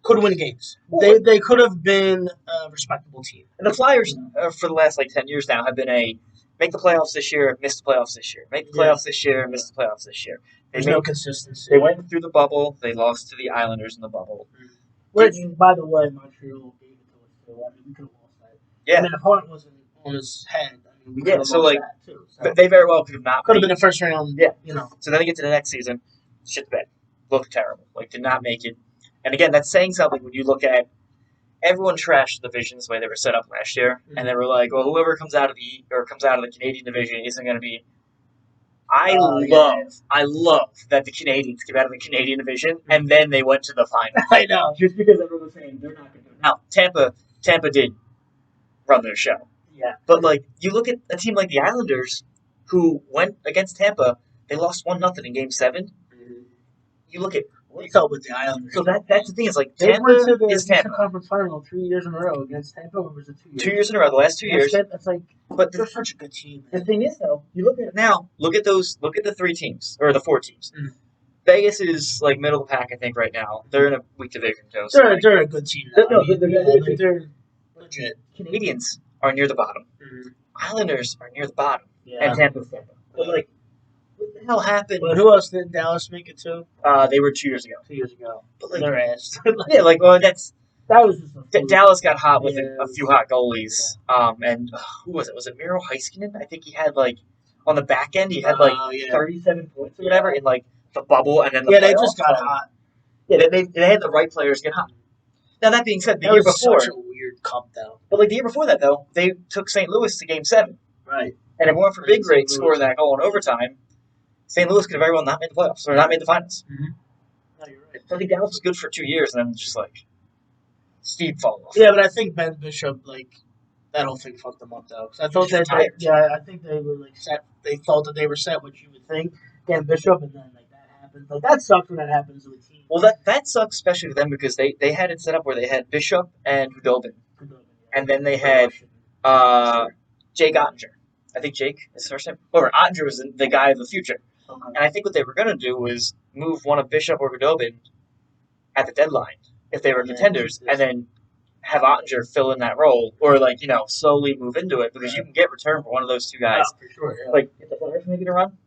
could win games. They could have been a respectable team. And the Flyers, for the last 10 years now, have been a make the playoffs this year, miss the playoffs this year, make the playoffs this year, miss the playoffs this year. There's no consistency. They went through the bubble. They lost to the Islanders in the bubble. Which, by the way, Montreal gave it to us too. I mean, we could have lost that. Yeah. I mean, if Hart wasn't on his head, I mean, we could have lost that too. So. They very well could have not. Could have been a first round. Yeah. You know. So then they get to the next season, shit the bed, looked terrible, did not make it. And again, that's saying something when you look at everyone trashed the divisions the way they were set up last year, and they were like, well, whoever comes out of the Canadian division isn't going to be. I love that the Canadians came out of the Canadian division, and then they went to the final. I know. Just because everyone was saying they're not going to do it. Now, Tampa did run their show. Yeah. But, you look at a team like the Islanders, who went against Tampa, they lost 1-0 in Game 7. Mm-hmm. You look at... What's up with the Islanders? So that's the thing. It's like Tampa Tampa went to is Tampa. Conference final 3 years in a row against Tampa. Or was it 2 years? 2 years in a row. The last 2 years. That's like, but they're such a good team. Man. The thing is, though, you look at it now. Look at the 3 teams or the 4 teams. Mm-hmm. Vegas is middle of the pack, I think, right now. They're in a weak division, too. So they're a good team. They're legit. Canadians are near the bottom. Mm-hmm. Islanders are near the bottom. Yeah. And Tampa's Tampa. But what the hell happened? But who else did Dallas make it to? They were 2 years ago. 2 years ago. But their ass. Yeah, that was just Dallas got hot with a few hot goalies. And who was it? Was it Miro Heiskanen? I think he had on the back end, he had 37 points or whatever in the bubble, and then the they just got hot. Yeah, they had the right players get hot. Now that being said, the year before, such a weird cup though. But the year before that though, they took St. Louis to Game 7. Right. And if it weren't for Big Rig scoring that goal in overtime, St. Louis could have very well not made the playoffs or not made the finals. Mm-hmm. No, you're right. So I think Dallas was good for 2 years, and then just Steve falling off. Yeah, but I think Ben Bishop that whole thing fucked them up though. Because I thought I think they were set. They thought that they were set, what you would think. Ben Bishop, and then that happened. That sucks when that happens to a team. Well, that sucks especially for them because they had it set up where they had Bishop and Hudobin, and then they had Jake Ottinger. I think Jake is his first name. Or Ottinger was the guy of the future. Okay. And I think what they were going to do was move one of Bishop or Hudobin at the deadline if they were contenders, and then have Ottinger fill in that role, or slowly move into it because you can get return for one of those two guys. Oh, for sure. Yeah. If the Flyers making a run,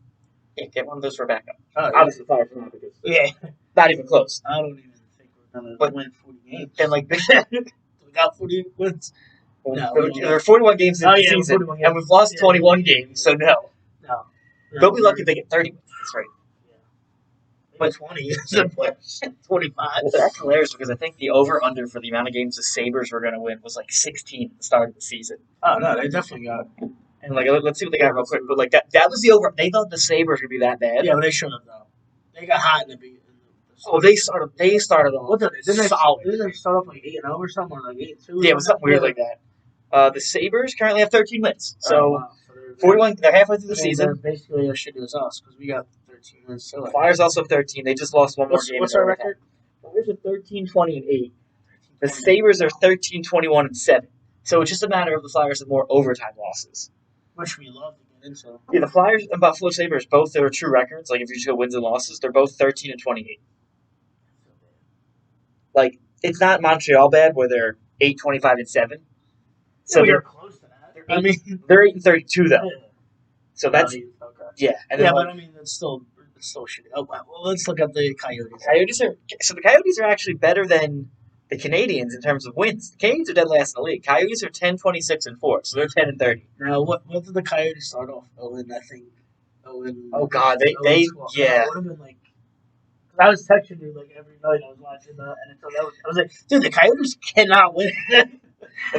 get one of those for backup. Oh, obviously, the Flyers are not because not even close. I don't even think we're gonna win 40 games. And Bishop, we got 40 wins. No, there are 41 games in the season, and we've lost 21 games, so no. They'll be lucky if they get 30 wins. That's right. But 20 25. Well, that's hilarious because I think the over-under for the amount of games the Sabres were going to win was 16 at the start of the season. Oh, no, they definitely got it. And let's see what they got real quick. But that was the over. They thought the Sabres would be that bad. Yeah, but they should have though. They got hot in the beginning. Oh, they started off. What did they solid. Didn't they start off 8-0 or something, or 8-2? Yeah, it was something weird like that. The Sabres currently have 13 wins, so 41. They're halfway through the season. They're basically as shitty as us because we got 13 wins. The Flyers also have 13. They just lost one more game. What's our record? Flyers are 13-20-8. The Sabres are 13-21-7. So it's just a matter of the Flyers have more overtime losses, which we love to get into. Yeah, the Flyers and Buffalo Sabres both their true records. If you just go wins and losses, they're both 13-28. It's not Montreal bad where they're 8-25-7. So they're close to that. They're 8-32 though. So that's okay. Yeah. And but it's still shitty. Oh, well, let's look at the Coyotes. The Coyotes are actually better than the Canadians in terms of wins. The Canadians are dead last in the league. Coyotes are 10, 26, and 4, so they're 10 and 30. Now, what did the Coyotes start off? Owen, I think. Owen. Oh God, Owen they 12. yeah. It would have been like. Cause I was texting you like every night. I was watching the NFL. I was like, dude, the Coyotes cannot win. Let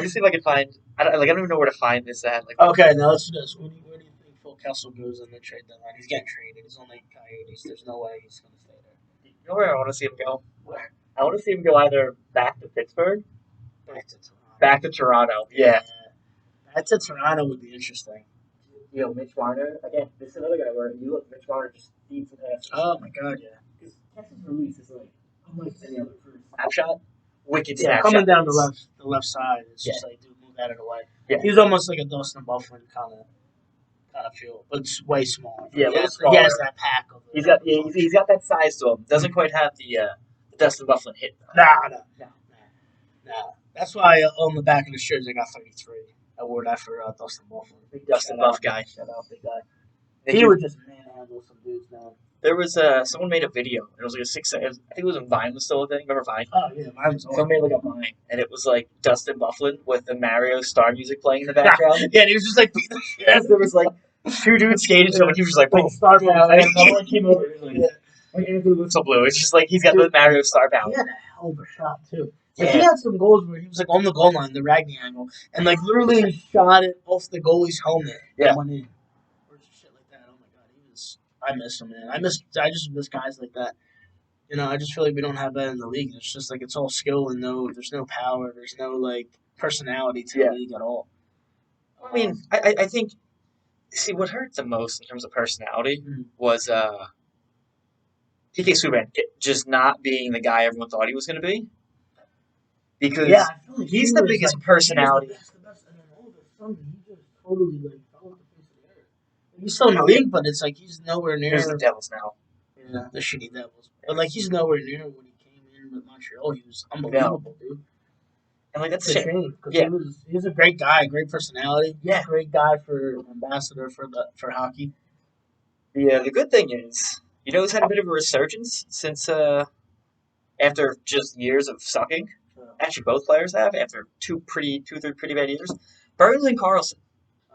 me see if I can find. I don't even know where to find this at. Like, Okay, now let's do this. Where do you think Phil Kessel goes in the trade deadline? He's getting traded. He's on the Coyotes. There's no way he's going to stay there. you know where I want to see him go? Where? I want to see him go either back to Pittsburgh, Back to Toronto. back to Toronto. Yeah. Back to Toronto would be interesting. You know, Mitch Marner, again, this is another guy where you look, Mitch Marner just feeds the passes. Oh my God, yeah. Because Texas release is like, unlike any other first. Snapshot. Wicked Yeah, snapshot. coming down the left side, it's just like, dude, move out of the way. Yeah. He's almost like a Dustin Bufflin kind of feel, but it's way smaller. Yeah, he way has, smaller. He has that pack of. He's got that size to him. Doesn't quite have the Dustin Bufflin hit. Though. Nah. That's why on the back of the shirt I got 33. I wore that for Dustin Bufflin. Big Dustin Buff guy. Shout out, big guy. Did He you- would just manhandle some dudes, man. There was someone made a video. It was like a 6. I think it was when Vine was still a thing. Remember Vine? Oh yeah, mine was Someone made like a Vine, and it was like Dustin Bufflin with the Mario Star music playing in the background. Yeah, and he was just like beating the shit out of There was like 2 dudes skating to him, and he was just like, boom, Star Power. and another one came over. It was like, Yeah. like Anthony Whistle Blue. It's just like he's got the Mario Star power. He had a hell of a shot too. Like, Yeah. he had some goals where he was like on the goal line, the Ragni angle, and like literally shot it off the goalie's helmet Yeah. and went in. Or shit like that. Oh my God, I miss him, man. I just miss guys like that. You know, I just feel like we don't have that in the league. It's just like it's all skill and there's no power, there's no like personality to Yeah. the league at all. I mean, I think. See, what hurt the most in terms of personality was PK Subban just not being the guy everyone thought he was going to be. Because I feel like he's he the was, biggest like, personality. He was the best, and then all of a sudden he just totally like fell off the face of the earth. He's still in the league, but it's like he's nowhere near. Here's the Devils now. Yeah, the shitty Devils. But like he's nowhere near when he came in with Montreal. He was unbelievable, dude. And like that's It's a a shame. shame because Yeah. he was a great guy, great personality. Yeah. Great guy for ambassador for hockey. The good thing is, you know, he's had a bit of a resurgence since after just years of sucking. Actually, both players have after two, 3 pretty bad years. Burnley and Carlson.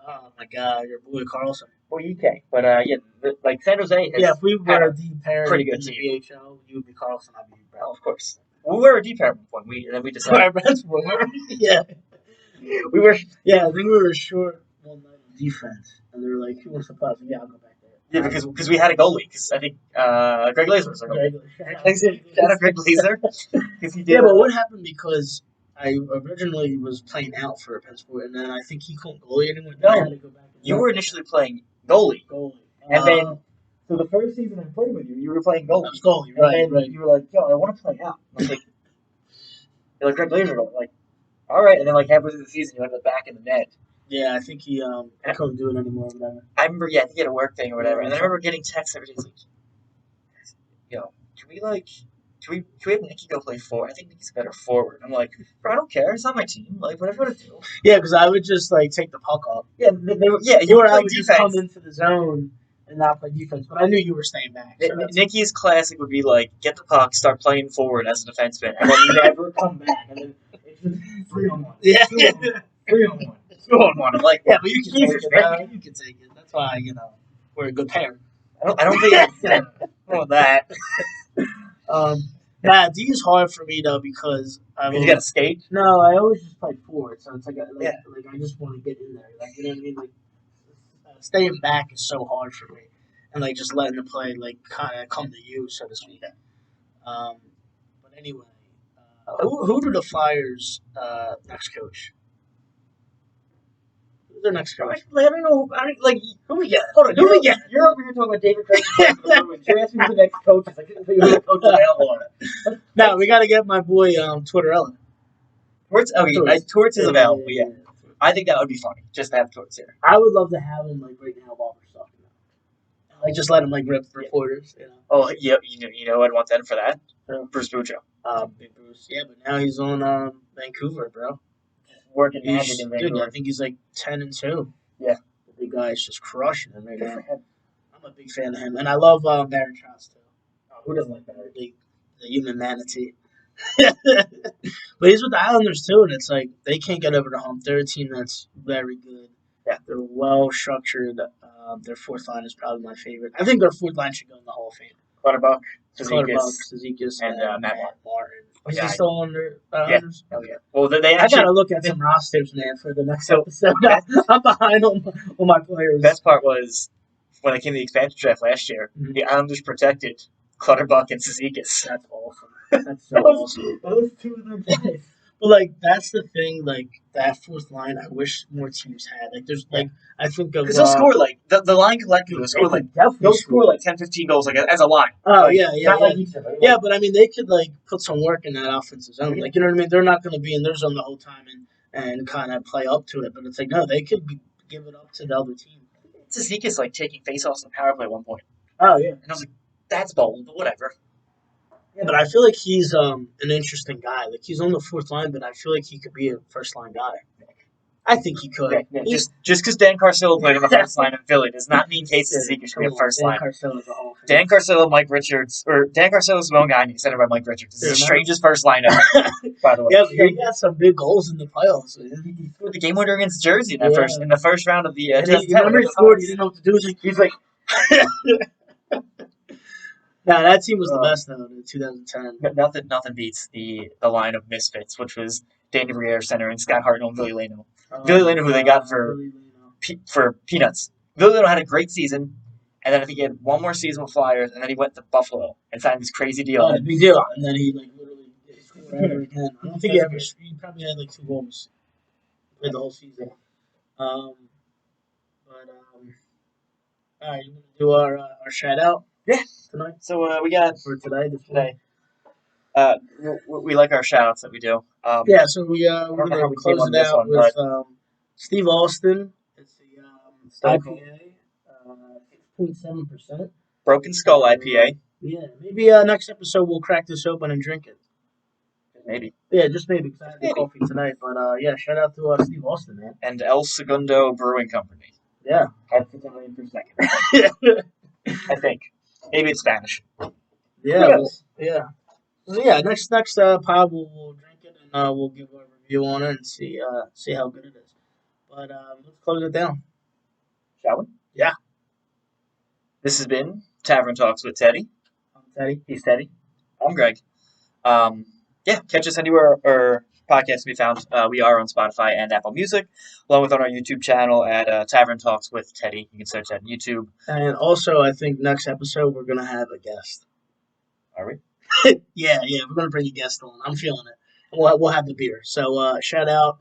Oh my God, your boy Carlson. Well, UK, but like San Jose. Has Yeah, if we had were a a deep pair pretty in good the team. BHL, you would be Carlson. I'd be Oh, Brown. of course. We were a deep pair at one point. And then we decided Our best were. Yeah. we were. Yeah, I think we were short one night on defense, and they were like, "Who wants to play?" Yeah, I'll go back there. Yeah, because we had a goalie. Because I think Greg Laser was our goalie. Shout out Greg Laser. Because he did. Yeah, but what happened because I originally was playing out for Pensport, and then I think he couldn't goalie anymore. No. I had to go back and You were initially playing goalie, goalie, and then so the first season I played with you, you were playing I goalie. was goalie, And right? then you were like, "Yo, I want to play out." I was like, "You're like Greg Laser goalie." Like, all right. And then like halfway through the season, you ended up back in the net. Yeah, I think he couldn't do it anymore. Or whatever. I remember, I think he had a work thing or whatever. And then I remember getting texts every day. He's like, "Yo, can we have Nicky go play forward? I think Nicky's a better forward." I'm like, "Bro, I don't care. It's not my team. Like, whatever you want to do." Yeah, because I would just like take the puck up, Yeah, they were. Yeah, you or were I playing would just come defense. into the zone and not play defense. But I knew you were staying back. So that's- Nicky's classic would be like, get the puck, start playing forward as a defenseman, and then you never come back. And then it's just 3-on-1. yeah, 3-on-1. 2-on-1. I'm like, yeah, but you can take Jesus, it. man. You can take it. That's why we're a good pair. I don't think I don't know that. Nah, D is hard for me though because You got to skate. No, I always just play forward, so it's like Yeah. like I just want to get in there. Like you know what I mean? Like staying back is so hard for me, and like just letting the play like kind of come to you, so to speak. But anyway, who do the Flyers next coach? Who's their next coach? I don't know. Who we get? Hold on. Who we get? You're over here talking about David Craig. You're asking me who the next coach is. I couldn't tell you who the coach is available on it. No, we got to get my boy Twitterella. Torts is available. Yeah, I think that would be funny. Just to have Torts here. I would love to have him like right now while we're talking. Like just let him like rip reporters, you know. Oh, yeah. You know, I'd want that for that. Yeah. Bruce Buccio. Big Bruce. Yeah, but now he's on Vancouver, bro. Working He's, magic in dude, Vancouver. I think he's like 10-2. Yeah. The big guy is just crushing him right Good now. for him. I'm a big fan of him, and I love Barry Trotz too. Who doesn't like that? The human manatee. But he's with the Islanders too, and it's like they can't get over the hump. They're a team that's very good. Yeah. They're well structured. Their fourth line is probably my favorite. I think their fourth line should go in the Hall of Fame. Clutterbuck, Clutterbuck, Cizikas, Cizikas, and Matt Martin. Is Yeah, he still on the yeah. Islanders? Oh yeah. Well, they I actually gotta look at some rosters, man, for the next So, episode. I'm behind on my players. the best part was when it came to the expansion draft last year, Mhm. the Islanders protected Clutterbuck and Cizikas. That's awesome. That's so awesome. Those two of them guys. But like that's the thing, like that fourth line. I wish more teams had. Like there's like I think of Because they'll score like the line collectively will score like they'll score like 10, 15 goals like as a line. Oh Like, yeah, yeah, not yeah. like each other. Yeah, but I mean they could like put some work in that offensive zone. Like you know what I mean. They're not going to be in their zone the whole time and kind of play up to it. But it's like no, they could give it up to the other team. Cizikas like taking faceoffs in the power play at one point, Oh yeah. and I was like, that's bold, but whatever. Yeah, but I feel like he's an interesting guy. Like he's on the fourth line, but I feel like he could be a first line guy. I think he could. Yeah, just because Dan Carcillo played on the first line in Philly does not mean Casey Cizikas should be a first line. Dan Carcillo, Mike Richards, or Dan Carcillo's the one guy and he's centered by Mike Richards. This is the strangest first line ever, by the way. Yeah, but he got some big goals in the playoffs. He scored the game winner against Jersey in the first round of the. And he remember he scored. He didn't know what to do. He's like. Nah, that team was the best though in 2010. But nothing beats the line of misfits, which was Danny Briere centering Scott Hartnell and Billy Leno. Billy Leno, who they got for peanuts. Billy Leno had a great season, and then I think he had one more season with Flyers, and then he went to Buffalo and signed this crazy deal. Oh, big deal. And then he like literally scored ever again. I don't think he probably had like 2 goals. Played the whole season. All right, you want to do our shout out? Yeah. Tonight. So we got For today. today. We like our shout outs that we do. Yeah, so we're know gonna how we came close on it this out one, with Steve Austin. It's the IPA, 6.7%. Broken Skull IPA. Yeah, maybe next episode we'll crack this open and drink it. Maybe. Yeah, just maybe because I had the Maybe. coffee tonight. But yeah, shout out to Steve Austin, man. And El Segundo Brewing Company. Yeah. At 50 million per second. I think. Maybe it's Spanish. Yeah. Yeah. So yeah, next pod we'll drink it and we'll give a review on it and see how good it is. But let's close it down. Shall we? Yeah. This has been Tavern Talks with Teddy. I'm Teddy. He's Teddy. I'm Greg. Yeah, catch us anywhere our podcasts can be found. We are on Spotify and Apple Music, along with on our YouTube channel at Tavern Talks with Teddy. You can search that on YouTube. And also, I think next episode we're gonna have a guest. Are we? Yeah, we're gonna bring a guest on. I'm feeling it. We'll have the beer. So shout out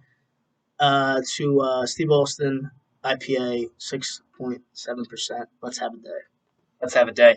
to Steve Austin IPA 6.7%. Let's have a day. Let's have a day.